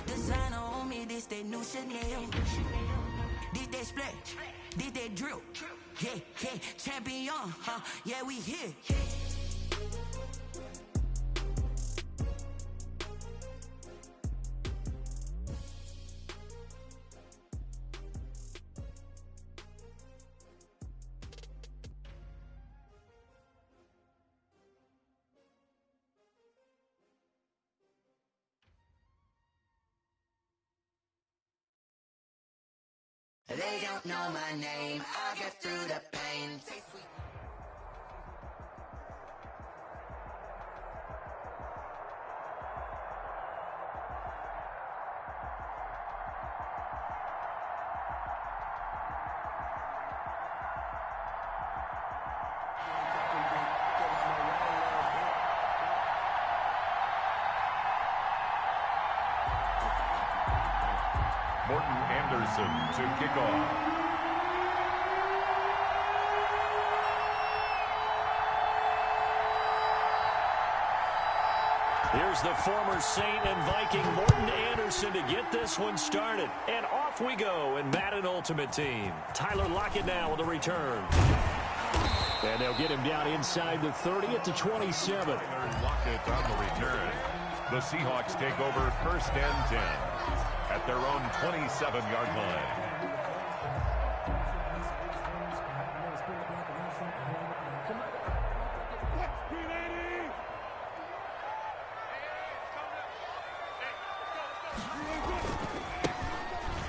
Designer on me, this that new Chanel. This that splash, this that drill. Yeah, yeah, champion, huh? Yeah, we here. They don't know my name, I get through the pain. Morten Andersen to kick off. Here's the former Saint and Viking Morten Andersen to get this one started. And off we go in Madden Ultimate Team. Tyler Lockett now with a return. And they'll get him down inside the 30 at the 27. Lockett on the return. The Seahawks take over 1st and 10. At their own 27-yard line.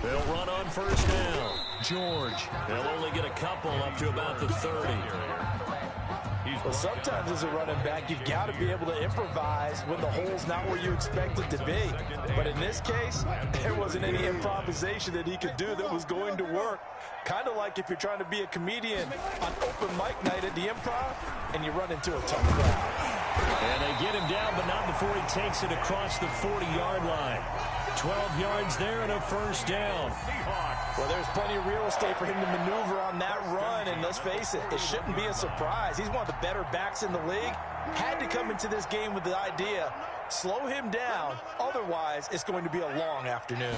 They'll run on 1st down. George. They'll only get a couple up to about the 30. Well, sometimes as a running back, you've got to be able to improvise when the hole's not where you expect it to be. But in this case, there wasn't any improvisation that he could do that was going to work. Kind of like if you're trying to be a comedian on open mic night at the Improv and you run into a tough crowd. And they get him down, but not before he takes it across the 40-yard line. 12 yards there and a 1st down. Well, there's plenty of real estate for him to maneuver on that run, and let's face it, it shouldn't be a surprise. He's one of the better backs in the league. Had to come into this game with the idea, slow him down, otherwise it's going to be a long afternoon.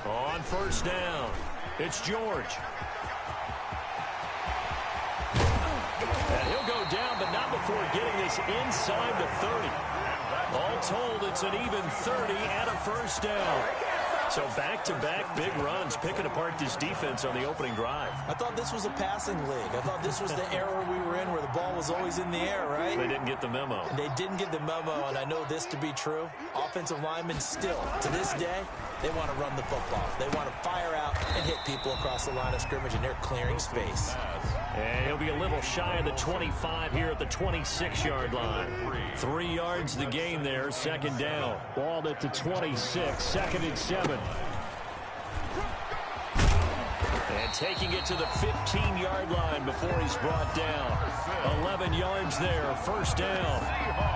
On 1st down, it's George. And he'll go down, but not before getting this inside the 30. All told, it's an even 30 and a 1st down. So back-to-back big runs, picking apart this defense on the opening drive. I thought this was a passing league. I thought this was the era we were in where the ball was always in the air, right? They didn't get the memo. They didn't get the memo, and I know this to be true. Offensive linemen still, to this day, they want to run the football. They want to fire out and hit people across the line of scrimmage, and they're clearing space. And he'll be a little shy of the 25 here at the 26-yard line. 3 yards the gain there, 2nd down. Ball at the 26, 2nd and 7. And taking it to the 15-yard line before he's brought down. 11 yards there, 1st down.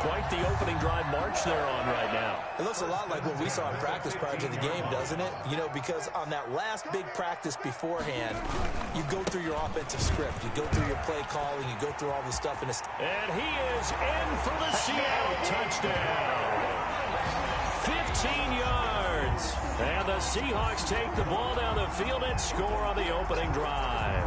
Quite the opening drive march they're on right now. It looks a lot like what we saw in practice prior to the game, doesn't it? You know, because on that last big practice beforehand, you go through your offensive script. You go through your play calling. You go through all the stuff. And he is in for the Seattle touchdown. 15 yards. And the Seahawks take the ball down the field and score on the opening drive.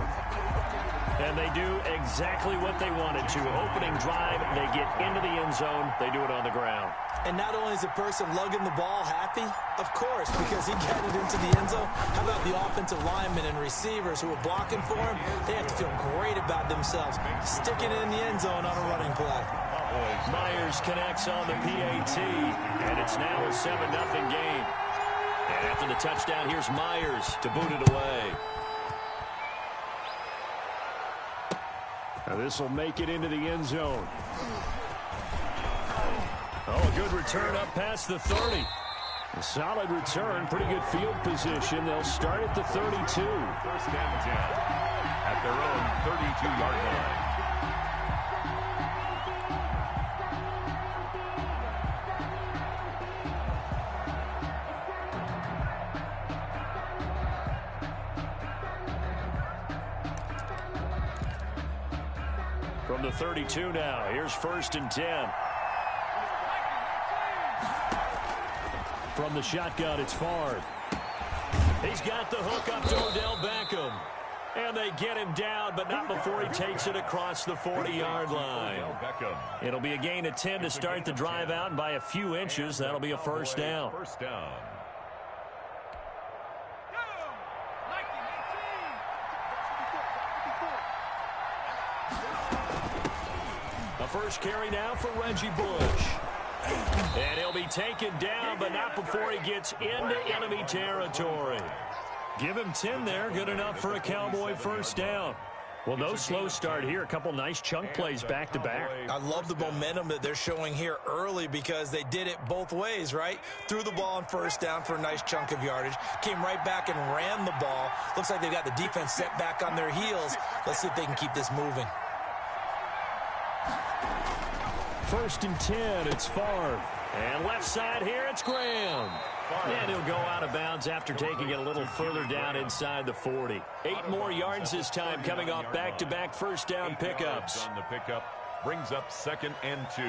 And they do exactly what they wanted to. Opening drive, they get into the end zone. They do it on the ground. And not only is the person lugging the ball happy, of course, because he got it into the end zone. How about the offensive linemen and receivers who are blocking for him? They have to feel great about themselves, sticking it in the end zone on a running play. Myers connects on the PAT, and it's now a 7-0 game. And after the touchdown, here's Myers to boot it away. Now this will make it into the end zone. Oh, a good return up past the 30. A solid return, pretty good field position. They'll start at the 32. 1st and 10 at their own 32-yard line. From the 32 now, here's 1st and 10. From the shotgun, it's Favre. He's got the hook up to Odell Beckham. And they get him down, but not before he takes it across the 40-yard line. It'll be a gain of 10 to start the drive out, and by a few inches, that'll be a first down. A first carry now for Reggie Bush. And he'll be taken down, but not before he gets into enemy territory. Give him 10 there. Good enough for a Cowboy first down. Well, no slow start here. A couple nice chunk plays back-to-back. I love the momentum that they're showing here early because they did it both ways, right? Threw the ball on first down for a nice chunk of yardage. Came right back and ran the ball. Looks like they've got the defense set back on their heels. Let's see if they can keep this moving. First and 10, it's Favre. And left side here, it's Graham. And he'll go out of bounds after taking it a little further down inside the 40. 8 more yards this time coming off back-to-back first down pickups. On the pickup brings up 2nd and 2.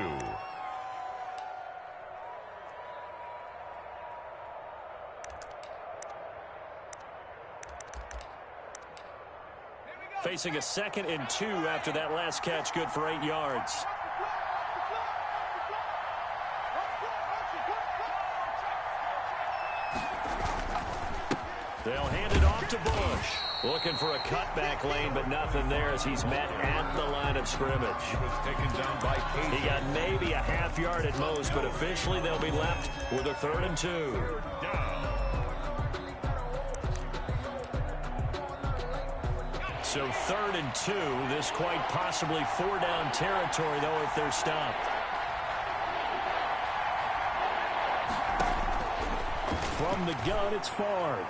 Facing a 2nd and 2 after that last catch, good for 8 yards. They'll hand it off to Bush. Looking for a cutback lane, but nothing there as he's met at the line of scrimmage. He was taken down by Casey. He got maybe a half yard at most, but officially they'll be left with a 3rd and 2. So 3rd and 2. This quite possibly 4-down territory, though, if they're stopped. From the gun, it's Favre.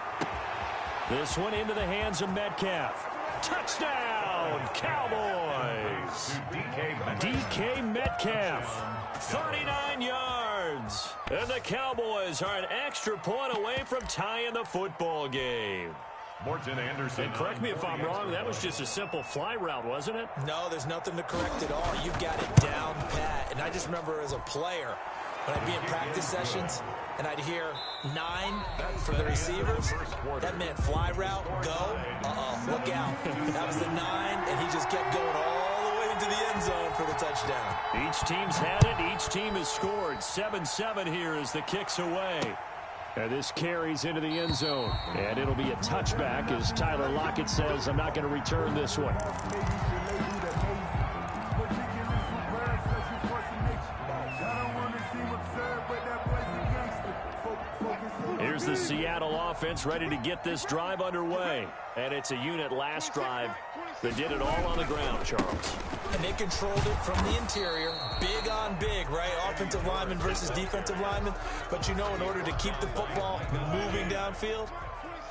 This one into the hands of Metcalf. Touchdown, Cowboys! DK Metcalf, 39 yards. And the Cowboys are an extra point away from tying the football game. Morton Anderson. And correct me if I'm wrong, that was just a simple fly route, wasn't it? No, there's nothing to correct at all. You've got it down pat. And I just remember as a player, when I'd be in practice sessions, and I'd hear 9 for the receivers, that meant fly route, go, look out. That was the 9, and he just kept going all the way into the end zone for the touchdown. Each team's had it, each team has scored. 7-7 here as the kick's away. And this carries into the end zone. And it'll be a touchback as Tyler Lockett says, I'm not going to return this one. Here's the Seattle offense ready to get this drive underway. And it's a unit last drive that did it all on the ground, Charles. And they controlled it from the interior. Big on big, right? Offensive lineman versus defensive lineman. But you know, in order to keep the football moving downfield,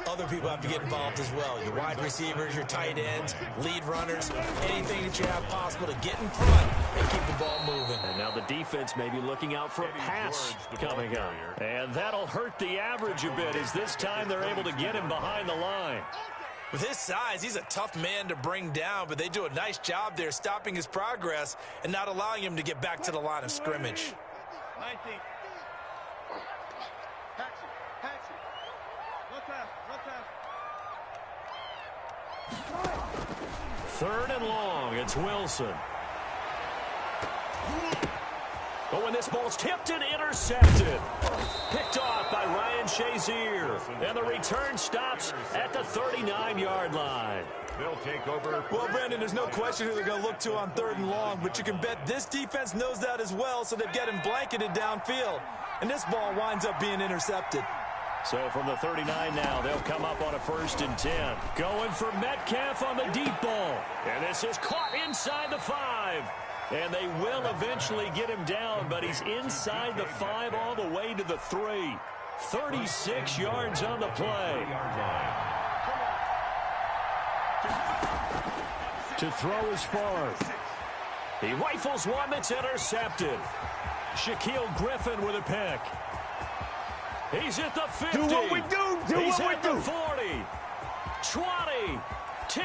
other people have to get involved as well. Your wide receivers, your tight ends, lead runners, anything that you have possible to get in front and keep the ball moving. And now the defense may be looking out for a pass coming up. And that'll hurt the average a bit as this time they're able to get him behind the line. With his size, he's a tough man to bring down, but they do a nice job there stopping his progress and not allowing him to get back to the line of scrimmage. 19. Third and long, it's Wilson. But when this ball's tipped and intercepted, picked off by Ryan Shazier. And the return stops at the 39-yard line. They'll take over. Well, Brandon, there's no question who they're going to look to on 3rd and long, but you can bet this defense knows that as well, so they've got him blanketed downfield. And this ball winds up being intercepted. So from the 39 now, they'll come up on a 1st and 10. Going for Metcalf on the deep ball. And this is caught inside the 5. And they will eventually get him down, but he's inside the 5 all the way to the 3. 36 yards on the play. To throw is Favre. He rifles one that's intercepted. Shaquille Griffin with a pick. He's at the 50. Do what we do. He's at the 40. 20. 10.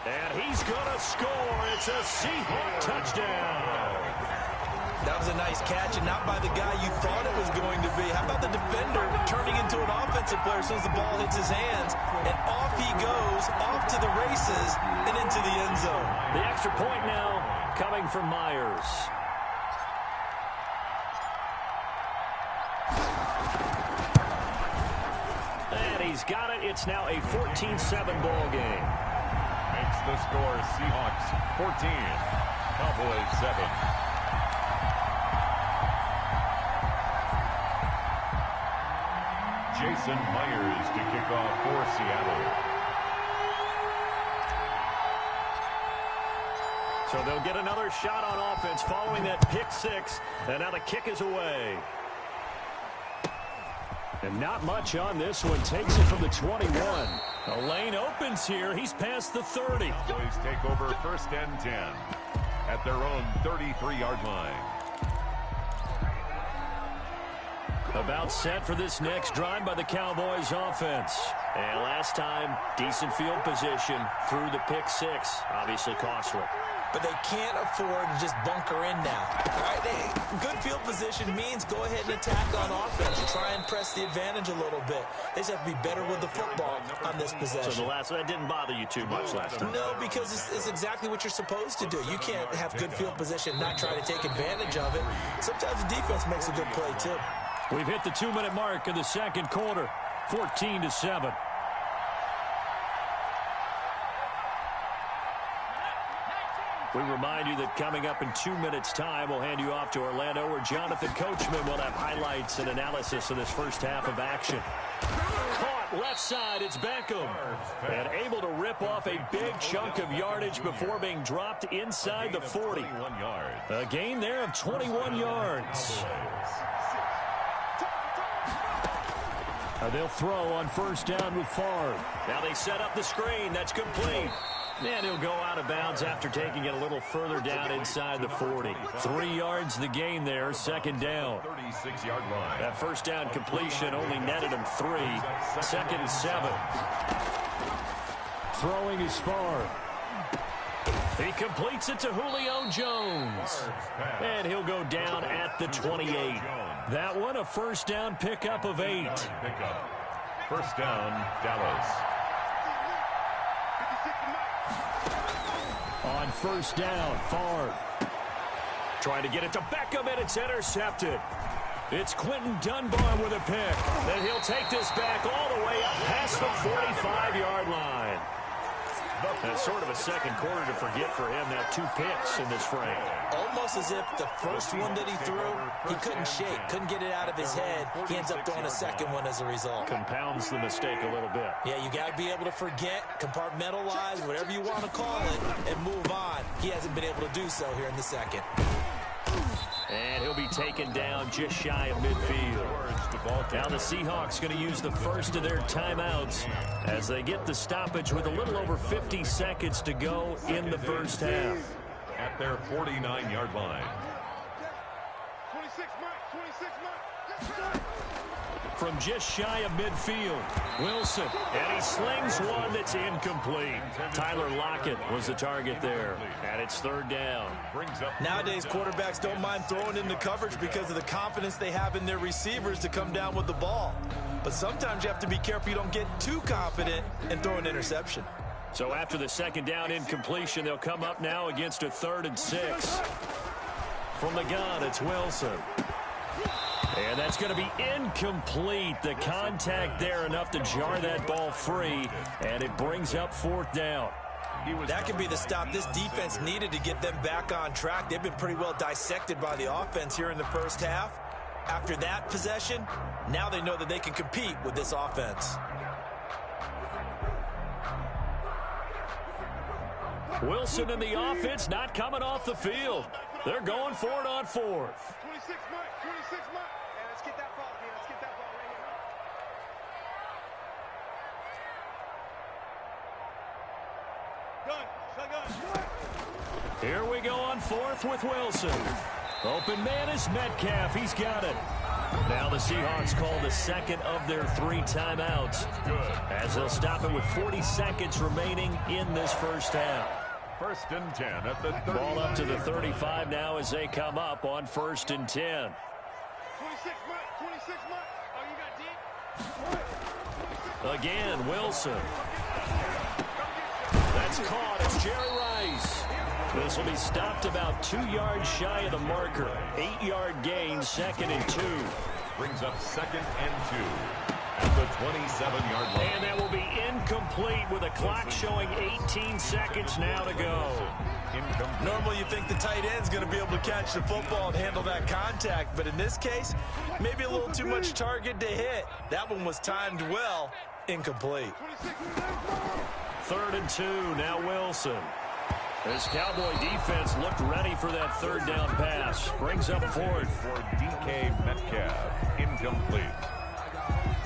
And he's going to score. It's a Seahawk touchdown. That was a nice catch, and not by the guy you thought it was going to be. How about the defensive player as soon as the ball hits his hands, and off he goes, off to the races, and into the end zone. The extra point now coming from Myers. And he's got it. It's now a 14-7 ball game. Makes the score Seahawks 14, Cowboys 7. Jason Myers to kick off for Seattle. So they'll get another shot on offense following that pick six. And now the kick is away. And not much on this one. Takes it from the 21. The lane opens here. He's past the 30. Cowboys take over 1st and 10 at their own 33-yard line. About set for this next drive by the Cowboys offense. And last time, decent field position through the pick six. Obviously costly. But they can't afford to just bunker in now. All right, good field position means go ahead and attack on offense. Try and press the advantage a little bit. They just have to be better with the football on this possession. So that didn't bother you too much last time? No, because it's exactly what you're supposed to do. You can't have good field position, not try to take advantage of it. Sometimes the defense makes a good play, too. We've hit the 2-minute mark in the second quarter, 14-7. We remind you that coming up in 2 minutes' time, we'll hand you off to Orlando, where Jonathan Coachman will have highlights and analysis of this first half of action. Caught left side, it's Beckham. And able to rip off a big chunk of yardage before being dropped inside the 40. A gain there of 21 yards. They'll throw on 1st down with Favre. Now they set up the screen. That's complete. And he'll go out of bounds after taking it a little further down inside the 40. 3 yards the gain there, 2nd down. 36-yard line. That 1st down completion only netted him 3. 2nd and 7. Throwing is Favre. He completes it to Julio Jones. And he'll go down at the 28. That one a 1st down pickup of 8. 1st down, Dallas. On 1st down, Favre. Trying to get it to Beckham, and it's intercepted. It's Quentin Dunbar with a pick. And he'll take this back all the way up past the 45-yard line. That's sort of a second quarter to forget for him. Now 2 picks in this frame. Almost as if the first one that he threw, he couldn't shake, couldn't get it out of his head. He ends up throwing a second one as a result. Compounds the mistake a little bit. Yeah, you got to be able to forget, compartmentalize, whatever you want to call it, and move on. He hasn't been able to do so here in the second. And he'll be taken down just shy of midfield. Now the Seahawks going to use the first of their timeouts as they get the stoppage with a little over 50 seconds to go in the first half. At their 49-yard line. 26 mark. From just shy of midfield, Wilson, and he slings one that's incomplete. Tyler Lockett was the target there, and it's 3rd down. Nowadays, quarterbacks don't mind throwing into coverage because of the confidence they have in their receivers to come down with the ball. But sometimes you have to be careful you don't get too confident and throw an interception. So after the 2nd down incompletion, they'll come up now against a 3rd and 6. From the gun, it's Wilson. And that's going to be incomplete. The contact there enough to jar that ball free, and it brings up 4th down. That could be the stop this defense needed to get them back on track. They've been pretty well dissected by the offense here in the first half. After that possession, now they know that they can compete with this offense. Wilson and the offense not coming off the field. They're going for it on 4th. 26 mark. Yeah, let's get that ball. Let's get that ball right here. Here we go on 4th with Wilson. Open man is Metcalf. He's got it. Now the Seahawks call the 2nd of their 3 timeouts as they'll stop it with 40 seconds remaining in this first half. 1st and 10 at the 30. Ball up to the 35 now as they come up on 1st and 10. 26 mark. Oh, you got deep? Again, Wilson. That's caught. It's Jerry Rice. This will be stopped about 2 yards shy of the marker. 8-yard gain, 2nd and 2. Brings up 2nd and 2 at the 27-yard line. And that will be incomplete with a clock showing 18 seconds now to go. Normally you think the tight end's going to be able to catch the football and handle that contact, but in this case, maybe a little too much target to hit. That one was timed well, incomplete. 3rd and 2, now Wilson. This Cowboy defense looked ready for that 3rd down pass. Brings up 4th. For DK Metcalf, incomplete.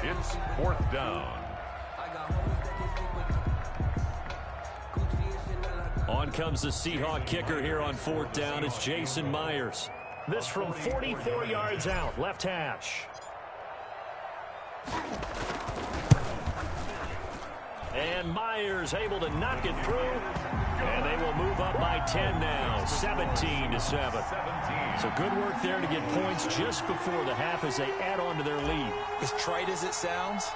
It's 4th down. On comes the Seahawk kicker here on 4th down. It's Jason Myers. This from 44 yards out, left hash. And Myers able to knock it through. And they will move up by 10 now, 17-7. So good work there to get points just before the half as they add on to their lead. As trite as it sounds,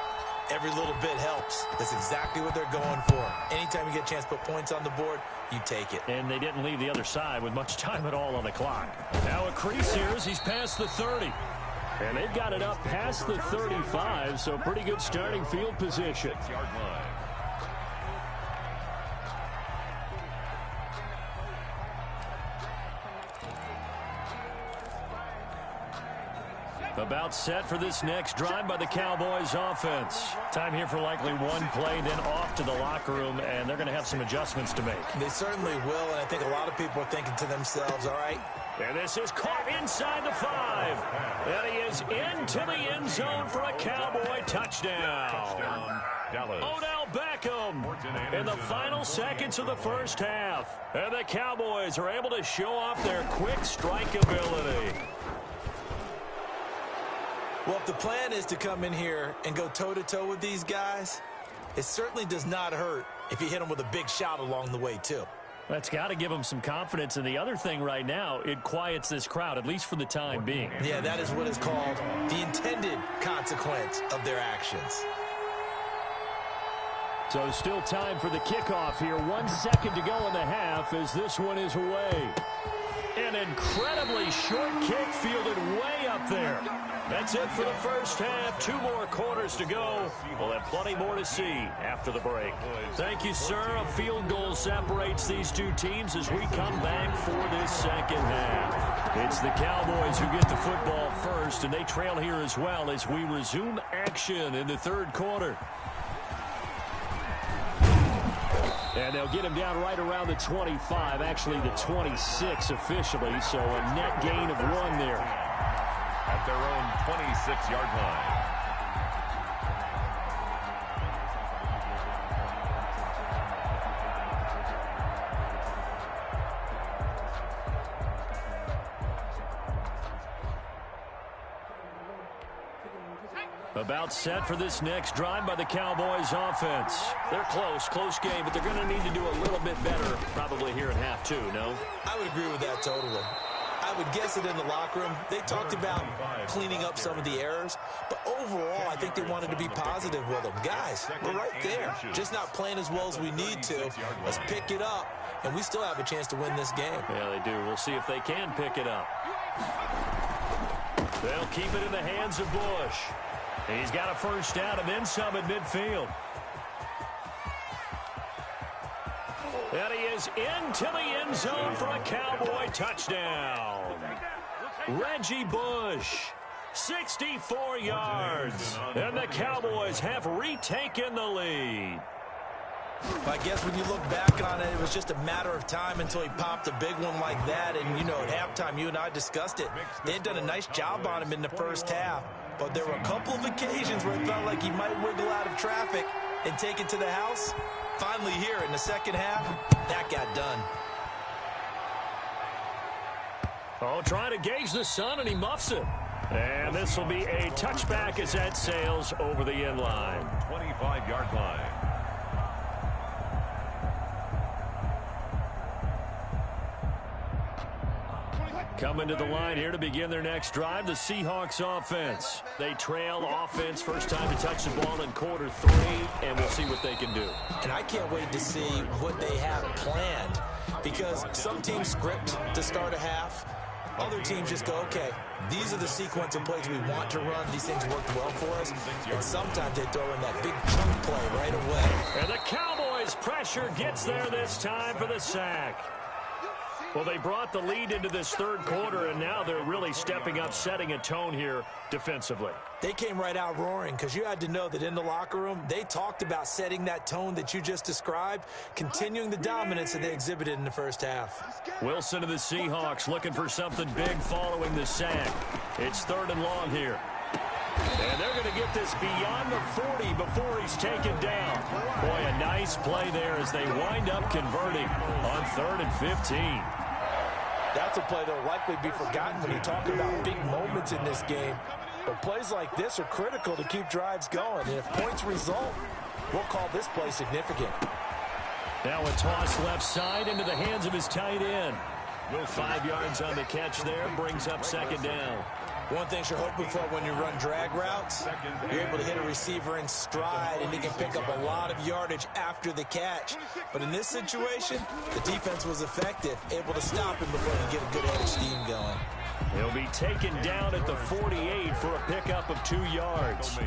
every little bit helps. That's exactly what they're going for. Anytime you get a chance to put points on the board, you take it. And they didn't leave the other side with much time at all on the clock. Now a crease here as he's past the 30. And they've got it up past the 35, so pretty good starting field position. 6-yard line. About set for this next drive by the Cowboys offense. Time here for likely one play, then off to the locker room, and they're going to have some adjustments to make. They certainly will, and I think a lot of people are thinking to themselves, all right. And this is caught inside the 5. And he is into the end zone for a Cowboy touchdown. Dallas. Odell Beckham in the final seconds of the first half. And the Cowboys are able to show off their quick strike ability. Well, if the plan is to come in here and go toe-to-toe with these guys, it certainly does not hurt if you hit them with a big shot along the way, too. That's got to give them some confidence. And the other thing right now, it quiets this crowd, at least for the time being. Yeah, that is what is called the intended consequence of their actions. So still time for the kickoff here. 1 second to go in the half as this one is away. An incredibly short kick fielded way up there. That's it for the first half. 2 more quarters to go. We'll have plenty more to see after the break. Thank you, sir. A field goal separates these two teams as we come back for this second half. It's the Cowboys who get the football first, and they trail here as well as we resume action in the 3rd quarter. And they'll get him down right around the 25, actually the 26 officially, so a net gain of 1 there. At their own 26-yard line. About set for this next drive by the Cowboys offense. They're close game, but they're going to need to do a little bit better probably here in half 2, no? I would agree with that totally. I would guess it in the locker room. They talked about cleaning up some of the errors, but overall, I think they wanted to be positive with them. Guys, we're right there. Just not playing as well as we need to. Let's pick it up, and we still have a chance to win this game. Yeah, they do. We'll see if they can pick it up. They'll keep it in the hands of Bush. He's got a first down and then some at midfield. And he is into the end zone for a Cowboy touchdown. Reggie Bush, 64 yards. And the Cowboys have retaken the lead. I guess when you look back on it, it was just a matter of time until he popped a big one like that. And, you know, at halftime, you and I discussed it. They had done a nice job on him in the first half. But there were a couple of occasions where it felt like he might wiggle out of traffic and take it to the house. Finally here in the second half, that got done. Oh, trying to gauge the sun, and he muffs it. And this will be a touchback as that sails over the end line. 25-yard line. Coming to the line here to begin their next drive, the Seahawks offense. They trail offense first time to touch the ball in quarter 3, and we'll see what they can do. And I can't wait to see what they have planned, because some teams script to start a half. Other teams just go, okay, these are the sequence of plays we want to run. These things worked well for us. And sometimes they throw in that big chunk play right away. And the Cowboys' pressure gets there this time for the sack. Well, they brought the lead into this third quarter, and now they're really stepping up, setting a tone here defensively. They came right out roaring, because you had to know that in the locker room, they talked about setting that tone that you just described, continuing the dominance that they exhibited in the first half. Wilson of the Seahawks looking for something big following the sack. It's 3rd and long here. And they're going to get this beyond the 40 before he's taken down. Boy, a nice play there as they wind up converting on 3rd and 15. That's a play that will likely be forgotten when you talk about big moments in this game. But plays like this are critical to keep drives going. And if points result, we'll call this play significant. Now a toss left side into the hands of his tight end. 5 yards on the catch there, brings up 2nd down. One thing you're hoping for when you run drag routes, you're able to hit a receiver in stride, and he can pick up a lot of yardage after the catch. But in this situation, the defense was effective, able to stop him before he can get a good head of steam going. He'll be taken down at the 48 for a pickup of 2 yards.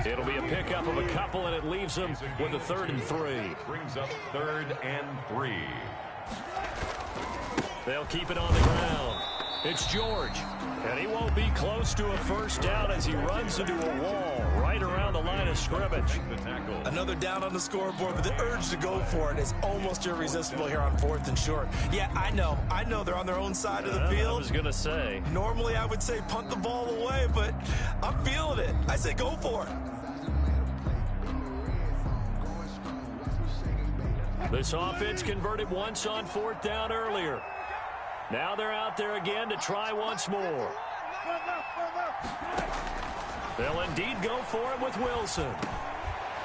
It'll be a pickup of a couple, and it leaves him with a 3rd and 3. Brings up 3rd and 3. They'll keep it on the ground. It's George, and he won't be close to a first down as he runs into a wall right around the line of scrimmage. Another down on the scoreboard, but the urge to go for it is almost irresistible here on 4th and short. Yeah, I know they're on their own side of the field. I was going to say. Normally I would say punt the ball away, but I'm feeling it. I say go for it. This offense converted once on 4th down earlier. Now they're out there again to try once more. They'll indeed go for it with Wilson.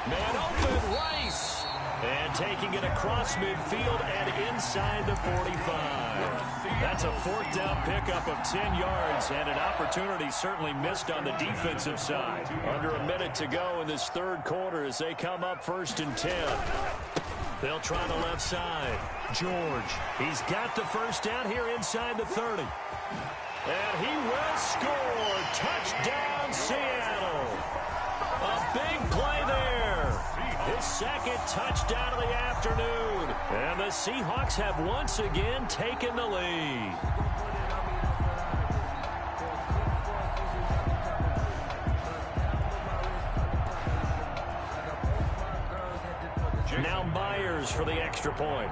Man open, Rice. And taking it across midfield and inside the 45. That's a 4th down pickup of 10 yards, and an opportunity certainly missed on the defensive side. Under a minute to go in this 3rd quarter as they come up 1st and 10. They'll try the left side. George, he's got the first down here inside the 30. And he will score. Touchdown, Seattle. A big play there. His 2nd touchdown of the afternoon. And the Seahawks have once again taken the lead. Now Myers for the extra point.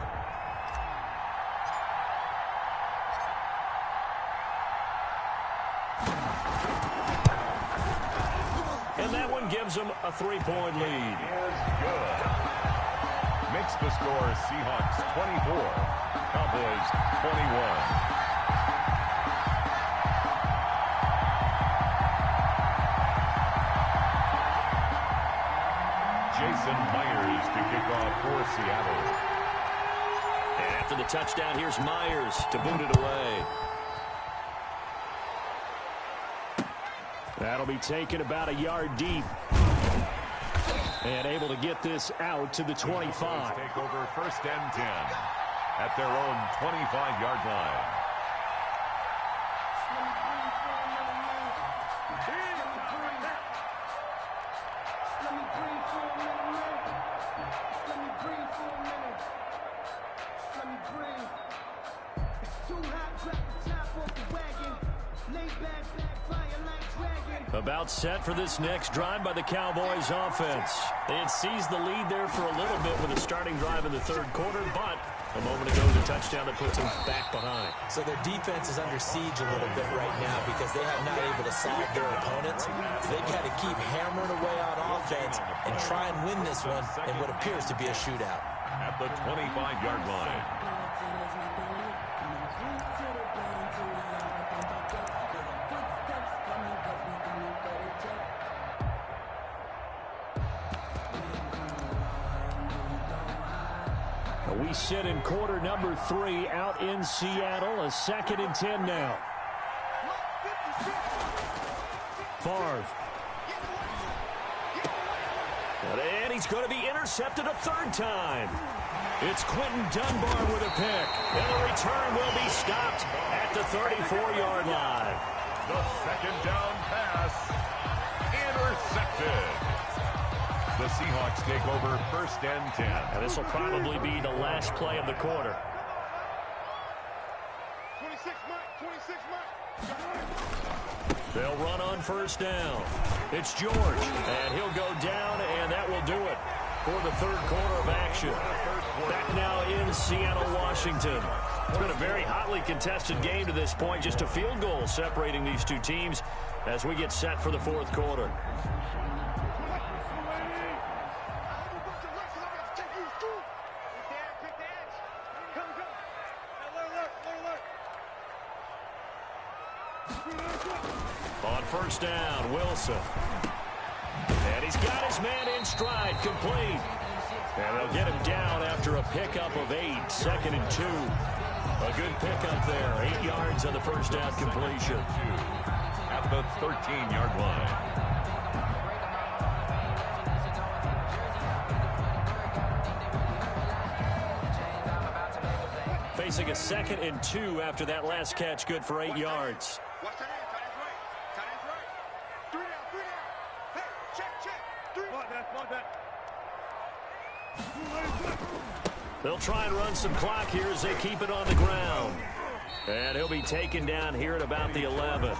And that one gives them a 3-point lead. Good. Makes the score Seahawks 24, Cowboys 21. Jason Myers to kick off for Seattle. And after the touchdown, here's Myers to boot it away. That'll be taken about a yard deep. And able to get this out to the 25. Take over 1st and 10 at their own 25-yard line. About set for this next drive by the Cowboys offense. They had seized the lead there for a little bit with a starting drive in the 3rd quarter, but a moment ago the touchdown that puts them back behind. So their defense is under siege a little bit right now because they have not able to solve their opponents. So they've got to keep hammering away on offense and try and win this one in what appears to be a shootout. At the 25-yard line. We sit in quarter number 3 out in Seattle. A 2nd and 10 now. Favre. And he's going to be intercepted a third time. It's Quentin Dunbar with a pick. And the return will be stopped at the 34-yard line. The second down pass intercepted. The Seahawks take over first and 10. And this will probably be the last play of the quarter. 26 Mike, 26 Mike. They'll run on first down. It's George, and he'll go down, and that will do it for the third quarter of action. Back now in Seattle, Washington. It's been a very hotly contested game to this point. Just a field goal separating these two teams as we get set for the fourth quarter. On first down, Wilson. And he's got his man in stride, complete. And they'll get him down after a pickup of 8, 2nd and 2. A good pickup there, 8 yards on the first down completion. At the 13-yard line. Facing a 2nd and 2 after that last catch, good for 8 yards. Watch that end, tight end's right. Tight end's right. 3 down, 3 down. Hey, check. 3. Block that. They'll try and run some clock here as they keep it on the ground. And he'll be taken down here at about the 11.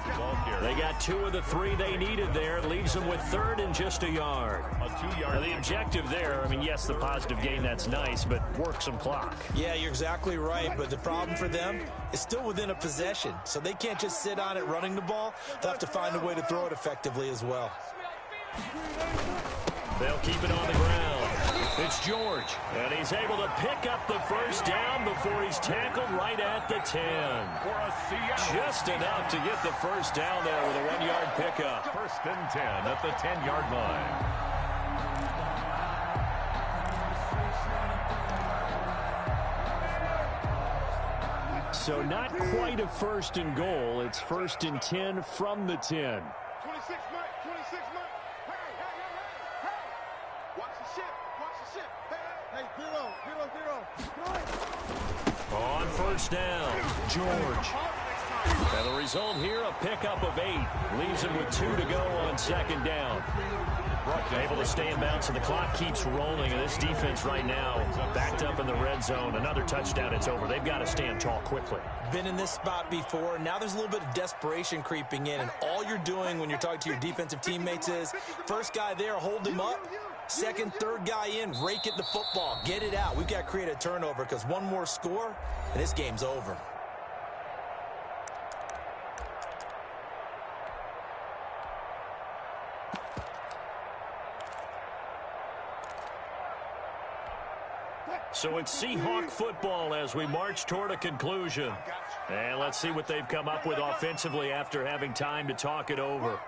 They got 2 of the 3 they needed there. It leaves them with 3rd and just a yard. Now, the objective there, I mean, yes, the positive gain, that's nice, but work some clock. Yeah, you're exactly right, but the problem for them is still within a possession, so they can't just sit on it running the ball. They'll have to find a way to throw it effectively as well. They'll keep it on the ground. It's George, and he's able to pick up the first down before he's tackled right at the 10. Just enough to get the first down there with a 1-yard pickup. First and 10 at the 10-yard line. So not quite a first and goal. It's first and 10 from the 10. 26 Mike, 26 Mike. Hey. Watch the ship. Hey, 0. On first down, George. And the result here, a pickup of 8. Leaves him with 2 to go on 2nd down. Able to stay in bounds, and the clock keeps rolling. And this defense right now backed up in the red zone. Another touchdown, it's over. They've got to stand tall quickly. Been in this spot before. Now there's a little bit of desperation creeping in, and all you're doing when you're talking to your defensive teammates is first guy there, hold him up. Second, third guy in, rake at the football. Get it out. We've got to create a turnover because one more score, and this game's over. So it's Seahawk football as we march toward a conclusion. And let's see what they've come up with offensively after having time to talk it over.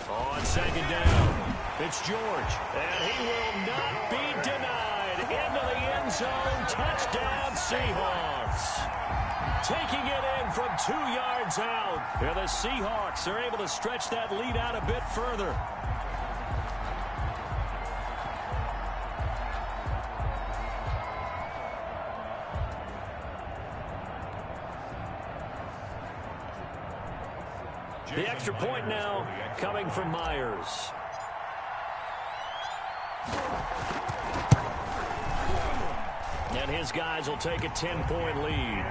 On 2nd down, it's George, and he will not be denied. Into the end zone, touchdown Seahawks. Taking it in from 2 yards out. And the Seahawks are able to stretch that lead out a bit further. The extra point now coming from Myers. And his guys will take a 10-point lead.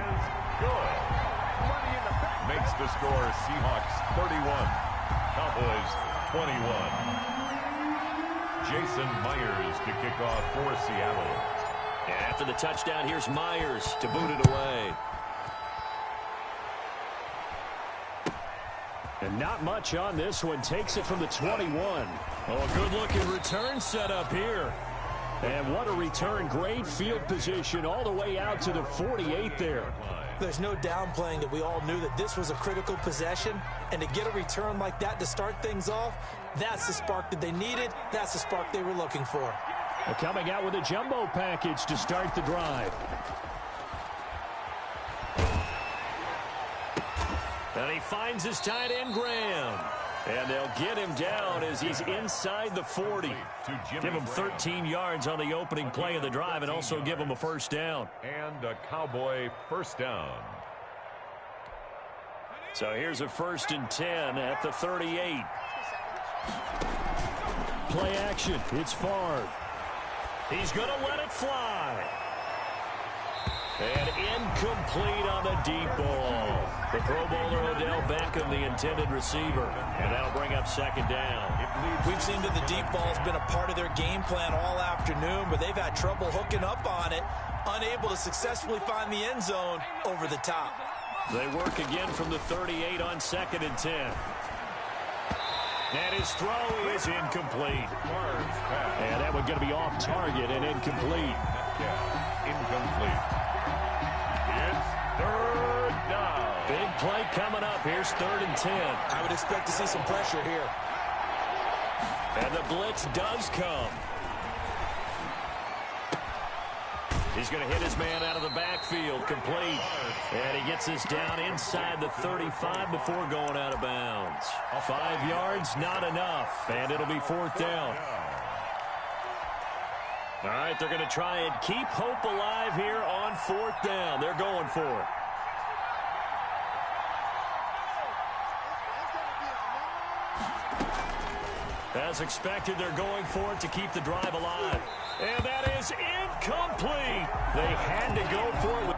Good. Makes the score Seahawks 31, Cowboys 21. Jason Myers to kick off for Seattle. And after the touchdown, here's Myers to boot it away. And not much on this one. Takes it from the 21. Oh, a good-looking return set up here. And what a return. Great field position all the way out to the 48 there. There's no downplaying that we all knew that this was a critical possession. And to get a return like that to start things off, that's the spark that they needed. That's the spark they were looking for. They're coming out with a jumbo package to start the drive. And And he finds his tight end, Graham. And they'll get him down as he's inside the 40. Give him 13 yards on the opening play of the drive and also give him a first down. And a Cowboy first down. So here's a 1st and 10 at the 38. Play action. It's Favre. He's going to let it fly. And incomplete on the deep ball. The Pro Bowler Odell Beckham, the intended receiver. And that'll bring up 2nd down. We've seen that the deep ball's been a part of their game plan all afternoon, but they've had trouble hooking up on it, unable to successfully find the end zone over the top. They work again from the 38 on 2nd and 10. And his throw is incomplete. And that one's going to be off target and incomplete. Incomplete. It's 3rd down. Big play coming up. Here's 3rd and 10. I would expect to see some pressure here. And the blitz does come. He's going to hit his man out of the backfield, complete. And he gets this down inside the 35 before going out of bounds. 5 yards, not enough. And it'll be 4th down. All right, they're going to try and keep hope alive here on 4th down. They're going for it. As expected, they're going for it to keep the drive alive. And that is incomplete. They had to go for it.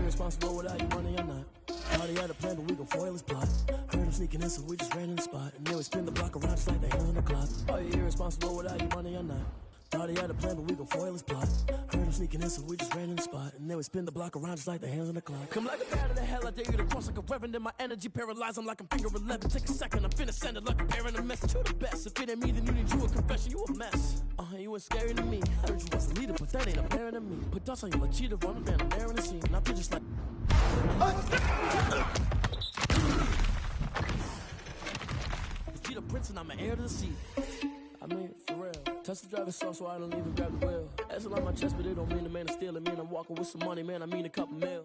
Responsible without your money or not. Already had a plan, but we gon' foil his plot. Heard him sneaking in, so we just ran in the spot. And then we spin the block around just like the hands on the clock. Are you irresponsible without your money or not? Already had a plan, but we gon' foil his plot. Heard him sneaking in, so we just ran in the spot. And then we spin the block around just like the hands on the clock. Come like a bat of the hell, I dare you to cross like a reverend. In my energy paralyzed, I'm like I'm finger 11. Take a second, I'm finna send it like a parent a message. You the best. If it ain't me, then you need you a confession. You a mess. You ain't scary to me. I heard you was a leader, but that ain't apparent to me. Put dust on you like cheetah, running down there in the scene. And I feel just like... Cheetah Prince and I'm an heir to the seat. I mean, for real. Touch the driver's soft so I don't even grab the wheel. That's on my chest, but it don't mean the man is stealing. Man, I'm walking with some money, man, I mean a couple mil.